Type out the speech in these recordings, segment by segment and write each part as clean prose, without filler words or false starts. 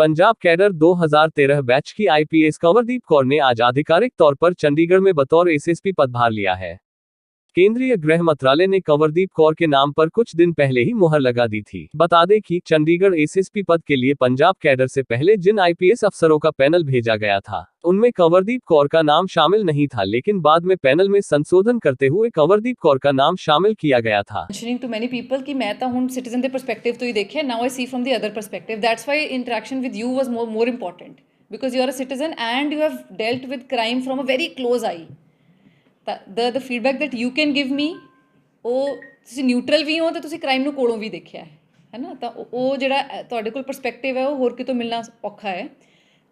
Punjab cadre 2013 batch की IPS Kanwardeep Kaur ने आज आधिकारिक तौर पर चंडीगढ़ में बतौर एसएसपी पदभार लिया है। केंद्रीय गृह मंत्रालय ने कंवरदीप कौर के नाम पर कुछ दिन पहले ही मुहर लगा दी थी। बता दें कि चंडीगढ़ एसएसपी पद के लिए पंजाब कैडर से पहले जिन आईपीएस अफसरों का पैनल भेजा गया था, उनमें कंवरदीप कौर का नाम शामिल नहीं था, लेकिन बाद में पैनल में संशोधन करते हुए कंवरदीप कौर का नाम शामिल किया गया था। To many people कि मैं तो हुन सिटीजन के परस्पेक्टिव तो ही देखिए, now I see from the other perspective. That's why interaction with you was more important because you are a citizen and you have dealt with crime from a very close eye. The feedback that you can give me, ਉਹ ਤੁਸੀਂ neutral ਵੀ ਹੋ ਤੇ ਤੁਸੀਂ crime ਨੂੰ ਕੋਲੋਂ ਵੀ ਦੇਖਿਆ ਹੈ ਨਾ, ਤਾਂ ਉਹ ਜਿਹੜਾ ਤੁਹਾਡੇ ਕੋਲ ਪਰਸਪੈਕਟਿਵ ਹੈ ਉਹ ਹੋਰ ਕਿਤੋਂ ਮਿਲਣਾ ਔਖਾ ਹੈ।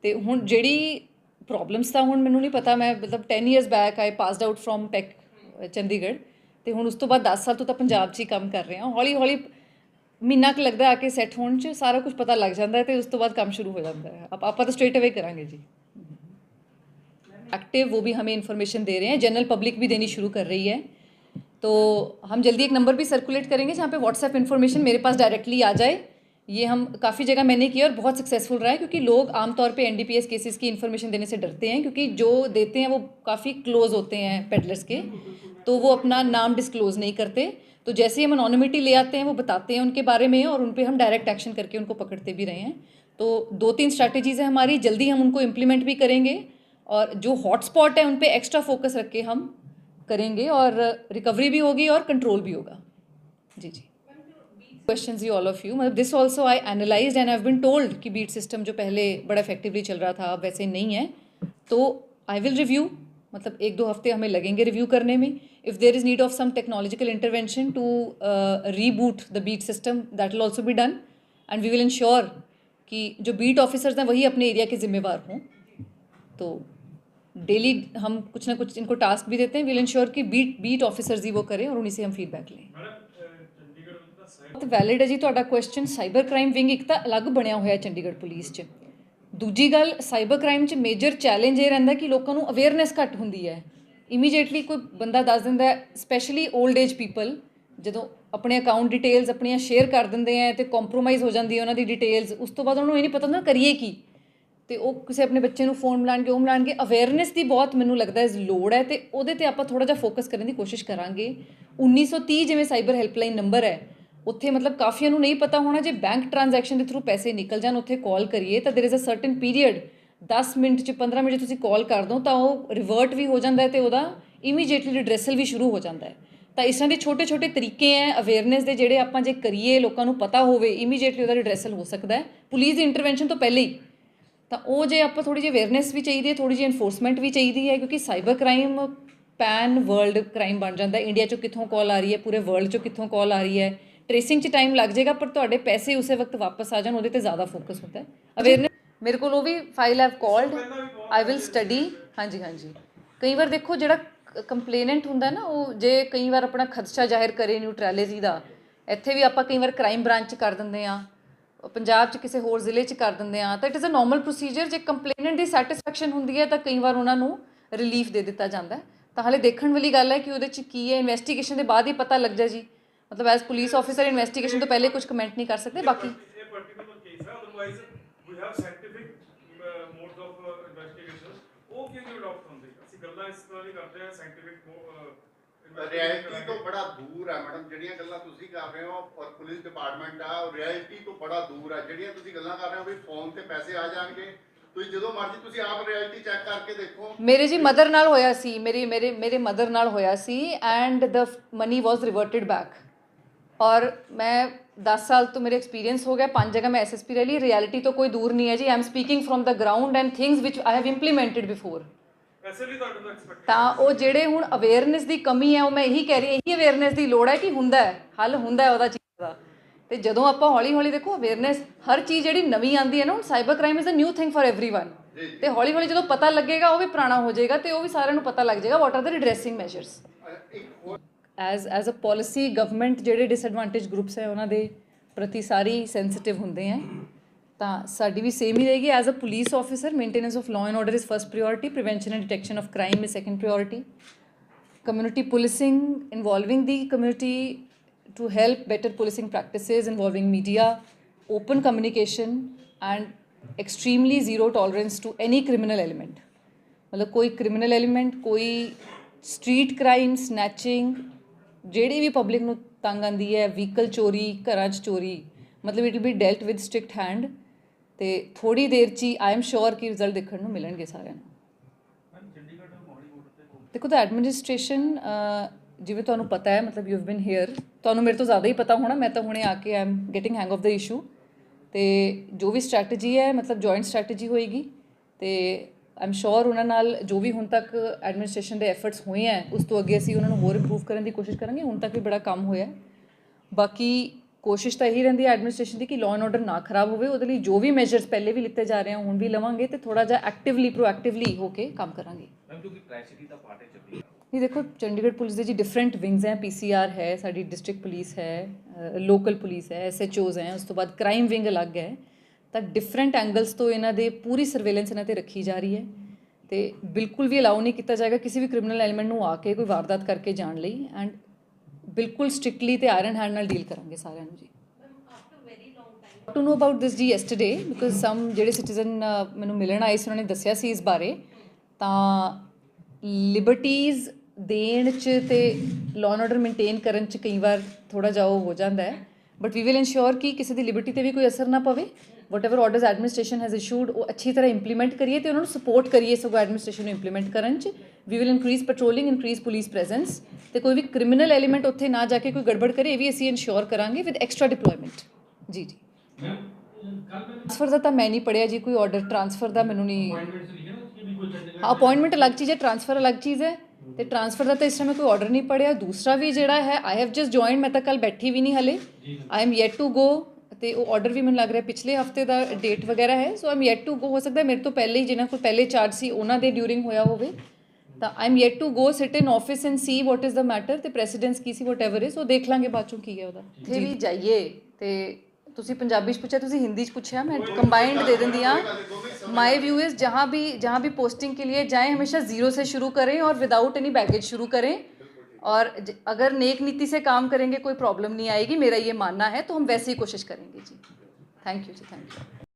ਤੇ ਹੁਣ ਜਿਹੜੀ ਪ੍ਰੋਬਲਮਸ ਤਾਂ ਹੁਣ ਮੈਨੂੰ ਨਹੀਂ ਪਤਾ, ਮੈਂ ਮਤਲਬ 10 years back I passed out from tech Chandigarh, ਤੇ ਹੁਣ ਉਸ ਤੋਂ ਬਾਅਦ 10 ਸਾਲ ਤੋਂ ਤਾਂ ਪੰਜਾਬ 'ਚ ਹੀ ਕੰਮ ਕਰ ਰਹੇ ਹਾਂ। ਹੌਲੀ ਹੌਲੀ ਮਹੀਨਾ ਕੁ ਲੱਗਦਾ ਆ ਕੇ ਸੈੱਟ ਹੋਣ 'ਚ, ਸਾਰਾ ਕੁਝ ਪਤਾ ਲੱਗ ਜਾਂਦਾ ਤੇ ਉਸ ਤੋਂ ਬਾਅਦ ਕੰਮ ਸ਼ੁਰੂ ਹੋ ਜਾਂਦਾ ਹੈ। ਆਪਾਂ ਤਾਂ स्ट्रेट अवे करेंगे जी। एक्टिव वो भी हमें इन्फॉर्मेशन दे रहे हैं, जनरल पब्लिक भी देनी शुरू कर रही है। तो हम जल्दी एक नंबर भी सर्कुलेट करेंगे जहाँ पे व्हाट्सएप इन्फॉर्मेशन मेरे पास डायरेक्टली आ जाए। ये हम काफ़ी जगह मैंने किया और बहुत सक्सेसफुल रहा है, क्योंकि लोग आमतौर पे एनडीपीएस केसेस की इन्फॉर्मेशन देने से डरते हैं, क्योंकि जो देते हैं वो काफ़ी क्लोज होते हैं पेडलर्स के, तो वो अपना नाम डिस्क्लोज़ नहीं करते। तो जैसे ही हम अनोनिमिटी ले आते हैं वो बताते हैं उनके बारे में, और उन पर हम डायरेक्ट एक्शन करके उनको पकड़ते भी रहे हैं। तो 2-3 स्ट्रैटेजीज़ हैं हमारी, जल्दी हम उनको इम्प्लीमेंट भी करेंगे, और जो हॉटस्पॉट है उन पे एक्स्ट्रा फोकस रख के हम करेंगे, और रिकवरी भी होगी और कंट्रोल भी होगा। जी जी, questions you all of you, मतलब this also I analysed and I have been told कि बीट सिस्टम जो पहले बड़ा इफेक्टिवली चल रहा था अब वैसे नहीं है, तो आई विल रिव्यू, मतलब 1-2 हफ्ते हमें लगेंगे रिव्यू करने में। If there is need of some technological intervention to reboot the beat system, that will also be done, and we will ensure कि जो बीट ऑफिसर्स हैं वही अपने एरिया के जिम्मेवार हों। तो डेली हम कुछ ना कुछ इनको टास्क भी देते हैं, विल इंश्योर कि बीट ऑफिसर्स ही वो करें और उन्हीं से हम फीडबैक लें। तो वैलिड है जी ਤੁਹਾਡਾ ਕੁਐਸਚਨ। ਸਾਈਬਰ ਕ੍ਰਾਈਮ ਵਿੰਗ ਇੱਕ ਤਾਂ ਅਲੱਗ ਬਣਿਆ ਹੋਇਆ ਚੰਡੀਗੜ੍ਹ ਪੁਲਿਸ 'ਚ। ਦੂਜੀ ਗੱਲ, ਸਾਈਬਰ ਕ੍ਰਾਈਮ 'ਚ ਮੇਜਰ ਚੈਲੰਜ ਇਹ ਰਹਿੰਦਾ ਕਿ ਲੋਕਾਂ ਨੂੰ ਅਵੇਅਰਨੈਸ ਘੱਟ ਹੁੰਦੀ ਹੈ। ਇਮੀਡੀਏਟਲੀ ਕੋਈ ਬੰਦਾ ਦੱਸ ਦਿੰਦਾ, ਸਪੈਸ਼ਲੀ 올ਡ ਏਜ ਪੀਪਲ, ਜਦੋਂ ਆਪਣੇ ਅਕਾਊਂਟ ਡਿਟੇਲਸ ਆਪਣੀਆਂ ਸ਼ੇਅਰ ਕਰ ਦਿੰਦੇ ਆ ਤੇ ਕੰਪਰੋਮਾਈਜ਼ ਹੋ ਜਾਂਦੀ ਹੈ ਉਹਨਾਂ ਦੀ ਡਿਟੇਲਸ, ਉਸ ਤੋਂ ਬਾਅਦ ਉਹਨਾਂ ਨੂੰ ਇਹ ਨਹੀਂ ਪਤਾ ਹੁੰਦਾ ਕਰੀਏ ਕੀ, ਤੇ ਉਹ ਕਿਸੇ ਆਪਣੇ ਬੱਚੇ ਨੂੰ ਫੋਨ ਮਿਲਾਣਗੇ, ਉਹ ਮਿਲਾਣਗੇ। ਅਵੇਅਰਨੈਸ ਦੀ ਬਹੁਤ ਮੈਨੂੰ ਲੱਗਦਾ ਇਸ ਲੋੜ ਹੈ, ਤੇ ਉਹਦੇ ਤੇ ਆਪਾਂ ਥੋੜ੍ਹਾ ਜਿਹਾ ਫੋਕਸ ਕਰਨ ਦੀ ਕੋਸ਼ਿਸ਼ ਕਰਾਂਗੇ। 1930 ਜਿਵੇਂ ਸਾਈਬਰ ਹੈਲਪਲਾਈਨ ਨੰਬਰ ਹੈ, ਉੱਥੇ ਮਤਲਬ ਕਾਫੀਆਂ ਨੂੰ ਨਹੀਂ ਪਤਾ ਹੋਣਾ, ਜੇ ਬੈਂਕ ਟ੍ਰਾਂਜੈਕਸ਼ਨ ਦੇ ਥਰੂ ਪੈਸੇ ਨਿਕਲ ਜਾਣ ਉੱਥੇ ਕਾਲ ਕਰੀਏ ਤਾਂ there is a certain period, 10 minute 'ਚ 15 ਮਿੰਟ 'ਚ ਤੁਸੀਂ ਕਾਲ ਕਰ ਦਿਓ ਤਾਂ ਉਹ ਰਿਵਰਟ ਵੀ ਹੋ ਜਾਂਦਾ ਹੈ ਤੇ ਉਹਦਾ ਇਮੀਡੀਏਟਲੀ ਰਿਡਰੈਸਲ ਵੀ ਸ਼ੁਰੂ ਹੋ ਜਾਂਦਾ ਹੈ। ਤਾਂ ਇਸ ਤਰ੍ਹਾਂ ਦੇ ਛੋਟੇ ਛੋਟੇ ਤਰੀਕੇ ਹੈ ਅਵੇਅਰਨੈਸ ਦੇ, ਜਿਹੜੇ ਆਪਾਂ ਜੇ ਕਰੀਏ, ਲੋਕਾਂ ਨੂੰ ਪਤਾ ਹੋਵੇ, ਇਮੀਡੀਏਟਲੀ ਉਹਦਾ ਰਿਡਰੈਸਲ ਹੋ ਸਕਦਾ ਹੈ ਪੁਲਿਸ ਦੀ ਇੰਟਰਵੈਂਸ਼ਨ ਤੋਂ ਪਹਿਲੇ ਹੀ। ਤਾਂ ਉਹ ਜੇ ਆਪਾਂ ਥੋੜ੍ਹੀ ਜਿਹੀ ਅਵੇਅਰਨੈਸ ਵੀ ਚਾਹੀਦੀ ਹੈ, ਥੋੜ੍ਹੀ ਜਿਹੀ ਇਨਫੋਰਸਮੈਂਟ ਵੀ ਚਾਹੀਦੀ ਹੈ, ਕਿਉਂਕਿ cyber crime pan world crime ਬਣ ਜਾਂਦਾ। ਇੰਡੀਆ 'ਚੋਂ ਕਿੱਥੋਂ ਕਾਲ ਆ ਰਹੀ ਹੈ, ਪੂਰੇ ਵਰਲਡ 'ਚੋਂ ਕਿੱਥੋਂ ਕਾਲ ਆ ਰਹੀ ਹੈ, ਟ੍ਰੇਸਿੰਗ 'ਚ ਟਾਈਮ ਲੱਗ ਜਾਏਗਾ, ਪਰ ਤੁਹਾਡੇ ਪੈਸੇ ਉਸੇ ਵਕਤ ਵਾਪਸ ਆ ਜਾਣ, ਉਹਦੇ 'ਤੇ ਜ਼ਿਆਦਾ ਫੋਕਸ ਹੁੰਦਾ ਹੈ। ਅਵੇਅਰਨੈਸ ਮੇਰੇ ਕੋਲ ਉਹ ਵੀ file have called, I will study. ਹਾਂਜੀ ਹਾਂਜੀ, ਕਈ ਵਾਰ ਦੇਖੋ ਜਿਹੜਾ ਕੰਪਲੇਨੈਂਟ ਹੁੰਦਾ ਨਾ, ਉਹ ਜੇ ਕਈ ਵਾਰ ਆਪਣਾ ਖਦਸ਼ਾ ਜ਼ਾਹਿਰ ਕਰੇ ਨਿਊਟਰੈਲਿਟੀ ਦਾ, ਇੱਥੇ ਵੀ ਆਪਾਂ ਕਈ ਵਾਰ ਕ੍ਰਾਈਮ ਬ੍ਰਾਂਚ 'ਚ ਕਰ ਦਿੰਦੇ ਹਾਂ, ਪੰਜਾਬ 'ਚ ਕਿਸੇ ਹੋਰ ਜ਼ਿਲ੍ਹੇ 'ਚ ਕਰ ਦਿੰਦੇ ਹਾਂ, ਤਾਂ it is a normal procedure. ਜੇ ਕੰਪਲੇਨੈਂਟ ਦੀ ਸੈਟਿਸਫੈਕਸ਼ਨ ਹੁੰਦੀ ਹੈ ਤਾਂ ਕਈ ਵਾਰ ਉਹਨਾਂ ਨੂੰ ਰਿਲੀਫ ਦੇ ਦਿੱਤਾ ਜਾਂਦਾ। ਤਾਂ ਹਾਲੇ ਦੇਖਣ ਵਾਲੀ ਗੱਲ ਹੈ ਕਿ ਉਹਦੇ 'ਚ ਕੀ ਹੈ, ਇਨਵੈਸਟੀਗੇਸ਼ਨ ਦੇ ਬਾਅਦ ਹੀ ਪਤਾ ਲੱਗ ਜਾ ਜੀ। ਮਤਲਬ ਐਜ਼ ਪੁਲਿਸ ਆਫਿਸਰ ਇਨਵੈਸਟੀਗੇਸ਼ਨ ਤੋਂ ਪਹਿਲੇ ਕੁਝ ਕਮੈਂਟ ਨਹੀਂ ਕਰ ਸਕਦੇ। ਬਾਕੀ ਰਿਐਲਿਟੀ ਤੋਂ ਬੜਾ ਦੂਰ ਹੈ ਮੈਡਮ, ਜਿਹੜੀਆਂ ਗੱਲਾਂ ਤੁਸੀਂ ਕਰ ਰਹੇ ਹੋ ਔਰ ਪੁਲਿਸ ਡਿਪਾਰਟਮੈਂਟ ਆ, ਉਹ ਰਿਐਲਿਟੀ ਤੋਂ ਬੜਾ ਦੂਰ ਹੈ। ਜਿਹੜੀਆਂ ਤੁਸੀਂ ਗੱਲਾਂ ਕਰ ਰਹੇ ਹੋ ਵੀ ਫੋਨ ਤੇ ਪੈਸੇ ਆ ਜਾਣਗੇ, ਤੁਸੀਂ ਜਦੋਂ ਮਰਜ਼ੀ ਤੁਸੀਂ ਆਪ ਰਿਐਲਿਟੀ ਚੈੱਕ ਕਰਕੇ ਦੇਖੋ। ਮੇਰੇ ਜੀ ਮਦਰ ਨਾਲ ਹੋਇਆ ਸੀ, ਮੇਰੇ ਮਦਰ ਨਾਲ ਹੋਇਆ ਸੀ, and the money was reverted back. ਔਰ ਮੈਂ 10 ਸਾਲ ਤੋਂ ਮੇਰੇ ਐਕਸਪੀਰੀਅੰਸ ਹੋ ਗਿਆ, 5 ਜਗ੍ਹਾ ਮੈਂ ਐਸਐਸਪੀ ਰਹਿ ਲਈ। ਰਿਐਲਿਟੀ ਤੋਂ ਕੋਈ ਦੂਰ ਨਹੀਂ ਹੈ ਜੀ। I am speaking from the ground and things which I have implemented before. ਤਾਂ ਉਹ ਜਿਹੜੇ ਹੁਣ ਅਵੇਅਰਨੈਸ ਦੀ ਕਮੀ ਹੈ, ਉਹ ਮੈਂ ਇਹੀ ਕਹਿ ਰਹੀ, ਇਹੀ ਅਵੇਅਰਨੈਸ ਦੀ ਲੋੜ ਹੈ ਕਿ ਹੁੰਦਾ ਹੈ, ਹੱਲ ਹੁੰਦਾ ਹੈ ਉਹਦਾ ਚੀਜ਼ ਦਾ। ਤੇ ਜਦੋਂ ਆਪਾਂ ਹੌਲੀ ਹੌਲੀ ਦੇਖੋ ਅਵੇਅਰਨੈਸ, ਹਰ ਚੀਜ਼ ਜਿਹੜੀ ਨਵੀਂ ਆਉਂਦੀ ਹੈ ਨਾ, ਹੁਣ cyber crime is a new thing for everyone, ਤੇ ਹੌਲੀ ਹੌਲੀ ਜਦੋਂ ਪਤਾ ਲੱਗੇਗਾ ਉਹ ਵੀ ਪੁਰਾਣਾ ਹੋ ਜਾਏਗਾ, ਤੇ ਉਹ ਵੀ ਸਾਰਿਆਂ ਨੂੰ ਪਤਾ ਲੱਗ ਜਾਏਗਾ what are the redressing measures. As a policy government ਜਿਹੜੇ ਡਿਸਐਡਵਾਂਟੇਜ ਗਰੁੱਪਸ ਹੈ ਉਹਨਾਂ ਦੇ ਪ੍ਰਤੀ ਸਾਰੀ ਸੈਂਸਿਟਿਵ ਹੁੰਦੇ ਹੈ, ਤਾਂ ਸਾਡੀ ਵੀ ਸੇਮ ਹੀ ਰਹੇਗੀ। As a police officer, maintenance of law and order is first priority, prevention and detection of crime is second priority, community policing involving the community to help better policing practices involving media, open communication and extremely zero tolerance to any criminal element, मतलब कोई criminal element, कोई street crime, snatching, ਜਿਹੜੀ ਵੀ public ਨੂੰ ਤੰਗ ਆਉਂਦੀ ਹੈ, vehicle ਚੋਰੀ, ਘਰਾਂ 'ਚ ਚੋਰੀ, ਮਤਲਬ it will be dealt with strict hand. ਤੇ ਥੋੜੀ ਦੇਰ 'ਚ ਹੀ ਆਈ ਐਮ ਸ਼ੋਰ ਕਿ ਰਿਜ਼ਲਟ ਦੇਖਣ ਨੂੰ ਮਿਲਣਗੇ ਸਾਰਿਆਂ ਨੂੰ। ਦੇਖੋ ਤਾਂ ਐਡਮਿਨਿਸਟ੍ਰੇਸ਼ਨ ਜਿਵੇਂ ਤੁਹਾਨੂੰ ਪਤਾ ਹੈ, ਮਤਲਬ ਯੂ ਹੈਵ ਬੀਨ ਹੇਅਰ, ਤੁਹਾਨੂੰ ਮੇਰੇ ਤੋਂ ਜ਼ਿਆਦਾ ਹੀ ਪਤਾ ਹੋਣਾ, ਮੈਂ ਤਾਂ ਹੁਣੇ ਆ ਕੇ I am getting hang of the issue. ਤੇ ਜੋ ਵੀ ਸਟ੍ਰੈਟਜੀ ਹੈ, ਮਤਲਬ ਜੁਆਇੰਟ ਸਟ੍ਰੈਟਜੀ ਹੋਏਗੀ, ਤੇ ਆਈ ਐਮ ਸ਼ੋਰ ਉਹਨਾਂ ਨਾਲ ਜੋ ਵੀ ਹੁਣ ਤੱਕ ਐਡਮਿਨਿਸਟ੍ਰੇਸ਼ਨ ਦੇ ਐਫਰਟਸ ਹੋਏ ਹੈ, ਉਸ ਤੋਂ ਅੱਗੇ ਅਸੀਂ ਉਹਨਾਂ ਨੂੰ ਹੋਰ ਇੰਪਰੂਵ ਕਰਨ ਦੀ ਕੋਸ਼ਿਸ਼ ਕਰਾਂਗੇ। ਹੁਣ ਤੱਕ ਵੀ ਬੜਾ ਕੰਮ ਹੋਇਆ। ਬਾਕੀ ਕੋਸ਼ਿਸ਼ ਤਾਂ ਇਹੀ ਰਹਿੰਦੀ ਹੈ ਐਡਮਿਨਿਸਟ੍ਰੇਸ਼ਨ ਦੀ ਕਿ ਲਾਅ ਐਂਡ ਆਰਡਰ ਨਾ ਖਰਾਬ ਹੋਵੇ। ਉਹਦੇ ਲਈ ਜੋ ਵੀ ਮੈਜਰਸ ਪਹਿਲੇ ਵੀ ਲਿੱਤੇ ਜਾ ਰਹੇ ਹਨ, ਹੁਣ ਵੀ ਲਵਾਂਗੇ, ਤੇ ਥੋੜ੍ਹਾ ਜਿਹਾ ਐਕਟਿਵਲੀ, ਪ੍ਰੋਐਕਟਿਵਲੀ ਹੋ ਕੇ ਕੰਮ ਕਰਾਂਗੇ। ਨਹੀਂ, ਦੇਖੋ ਚੰਡੀਗੜ੍ਹ ਪੁਲਿਸ ਦੇ ਜੀ ਡਿਫਰੈਂਟ ਵਿੰਗਸ ਹੈ, PCR ਹੈ, ਸਾਡੀ ਡਿਸਟ੍ਰਿਕਟ ਪੁਲਿਸ ਹੈ, ਲੋਕਲ ਪੁਲਿਸ ਹੈ, SHOs ਹੈ, ਉਸ ਤੋਂ ਬਾਅਦ ਕ੍ਰਾਈਮ ਵਿੰਗ ਅਲੱਗ ਹੈ। ਤਾਂ ਡਿਫਰੈਂਟ ਐਂਗਲਸ ਤੋਂ ਇਹਨਾਂ ਦੇ ਪੂਰੀ ਸਰਵੇਲੈਂਸ ਇਹਨਾਂ 'ਤੇ ਰੱਖੀ ਜਾ ਰਹੀ ਹੈ। ਤੇ ਬਿਲਕੁਲ ਵੀ ਅਲਾਉ ਨਹੀਂ ਕੀਤਾ ਜਾਏਗਾ ਕਿਸੇ ਵੀ ਕ੍ਰਿਮੀਨਲ ਐਲੀਮੈਂਟ ਨੂੰ ਆ ਕੇ ਕੋਈ ਵਾਰਦਾਤ ਕਰਕੇ ਜਾਣ ਲਈ। ਐਂਡ ਬਿਲਕੁਲ ਸਟ੍ਰਿਕਟਲੀ ਤੇ ਆਇਰਨ ਹੈਂਡ ਨਾਲ ਡੀਲ ਕਰਾਂਗੇ ਸਾਰਿਆਂ ਨੂੰ ਜੀ। ਟੂ ਨੋ ਅਬਾਊਟ ਦਿਸ ਜੀ ਯੈਸਟਰਡੇ, ਬਿਕੋਜ਼ ਸਮ ਜਿਹੜੇ ਸਿਟੀਜ਼ਨ ਮੈਨੂੰ ਮਿਲਣ ਆਏ ਸੀ, ਉਹਨਾਂ ਨੇ ਦੱਸਿਆ ਸੀ ਇਸ ਬਾਰੇ। ਤਾਂ ਲਿਬਰਟੀਜ਼ ਦੇਣ 'ਚ ਤੇ ਲਾਅ ਐਂਡ ਆਰਡਰ ਮੇਨਟੇਨ ਕਰਨ 'ਚ ਕਈ ਵਾਰ ਥੋੜ੍ਹਾ ਜਿਹਾ ਉਹ ਹੋ ਜਾਂਦਾ ਹੈ, ਬਟ ਵੀ ਵਿਲ ਇਨਸ਼ੋਰ ਕਿ ਕਿਸੇ ਦੀ ਲਿਬਰਟੀ 'ਤੇ ਵੀ ਕੋਈ ਅਸਰ ਨਾ ਪਵੇ। Whatever orders administration has issued, ਉਹ ਅੱਛੀ ਤਰ੍ਹਾਂ ਇੰਪਲੀਮੈਂਟ ਕਰੀਏ ਤੇ ਉਹਨਾਂ ਨੂੰ ਸਪੋਰਟ ਕਰੀਏ ਸਗੋਂ ਐਡਮਿਨਿਸਟ੍ਰੇਸ਼ਨ ਨੂੰ ਇੰਪਲੀਮੈਂਟ ਕਰਨ 'ਚ। We will increase patrolling, increase police presence, ਤੇ ਕੋਈ ਵੀ ਕ੍ਰਿਮੀਨਲ ਐਲੀਮੈਂਟ ਉੱਥੇ ਨਾ ਜਾ ਕੇ ਕੋਈ ਗੜਬੜ ਕਰੇ, ਇਹ ਵੀ ਅਸੀਂ ਇਨਸ਼ੋਰ ਕਰਾਂਗੇ ਵਿਦ ਐਕਸਟਰਾ ਡਿਪਲੋਇਮੈਂਟ। ਜੀ ਜੀ। ਟ੍ਰਾਂਸਫਰ ਦਾ ਤਾਂ ਮੈਂ ਨਹੀਂ ਪੜ੍ਹਿਆ ਜੀ ਕੋਈ ਆਰਡਰ, ਟ੍ਰਾਂਸਫਰ ਦਾ ਮੈਨੂੰ ਨਹੀਂ। ਹਾਂ, ਅਪਾਇੰਟਮੈਂਟ ਅਲੱਗ ਚੀਜ਼ ਹੈ, ਟ੍ਰਾਂਸਫਰ ਅਲੱਗ ਚੀਜ਼ ਹੈ। ਤੇ ਟ੍ਰਾਂਸਫਰ ਦਾ ਤਾਂ ਇਸ ਟਾਈਮ ਕੋਈ ਆਰਡਰ ਨਹੀਂ ਪੜਿਆ। ਦੂਸਰਾ ਵੀ ਜਿਹੜਾ ਹੈ, ਆਈ ਹੈਵ ਜਸਟ ਜੁਆਇਨਡ, ਮੈਂ ਤਾਂ ਕੱਲ੍ਹ ਬੈਠੀ ਵੀ ਨਹੀਂ ਹਲੇ, I am yet to go. ਤੇ ਉਹ ਆਰਡਰ ਵੀ ਮੈਨੂੰ ਲੱਗ ਰਿਹਾ ਪਿਛਲੇ ਹਫਤੇ ਦਾ ਡੇਟ ਵਗੈਰਾ ਹੈ। So I am yet to go. ਹੋ ਸਕਦਾ ਮੇਰੇ ਤੋਂ ਪਹਿਲੇ ਹੀ ਜਿਹਨਾਂ ਕੋਲ ਪਹਿਲੇ ਚਾਰਜ ਸੀ ਉਹਨਾਂ ਦੇ ਡਿਊਰਿੰਗ ਹੋਇਆ ਹੋਵੇ। ਤਾਂ I am yet to go sit in office and see what is the matter, ਤੇ precedence Ki C, what ever is, ਉਹ ਦੇਖ ਲਾਂਗੇ ਬਾਅਦ ਚੋਂ ਕੀ ਹੈ ਉਹਦਾ। ਇੱਥੇ ਵੀ ਜਾਈਏ ਤੇ ਤੁਸੀਂ ਪੰਜਾਬੀ 'ਚ ਪੁੱਛਿਆ, ਤੁਸੀਂ ਹਿੰਦੀ 'ਚ ਪੁੱਛਿਆ, मैं कंबाइंड दे देती हाँ। माई व्यू इज़ जहाँ भी पोस्टिंग के लिए जाएँ, हमेशा ज़ीरो से शुरू करें और विदाउट एनी बैगेज शुरू करें। और अगर नेक नीति से काम करेंगे कोई प्रॉब्लम नहीं आएगी, मेरा ये मानना है। तो हम वैसे ही कोशिश करेंगे जी। थैंक यू जी, थैंक यू।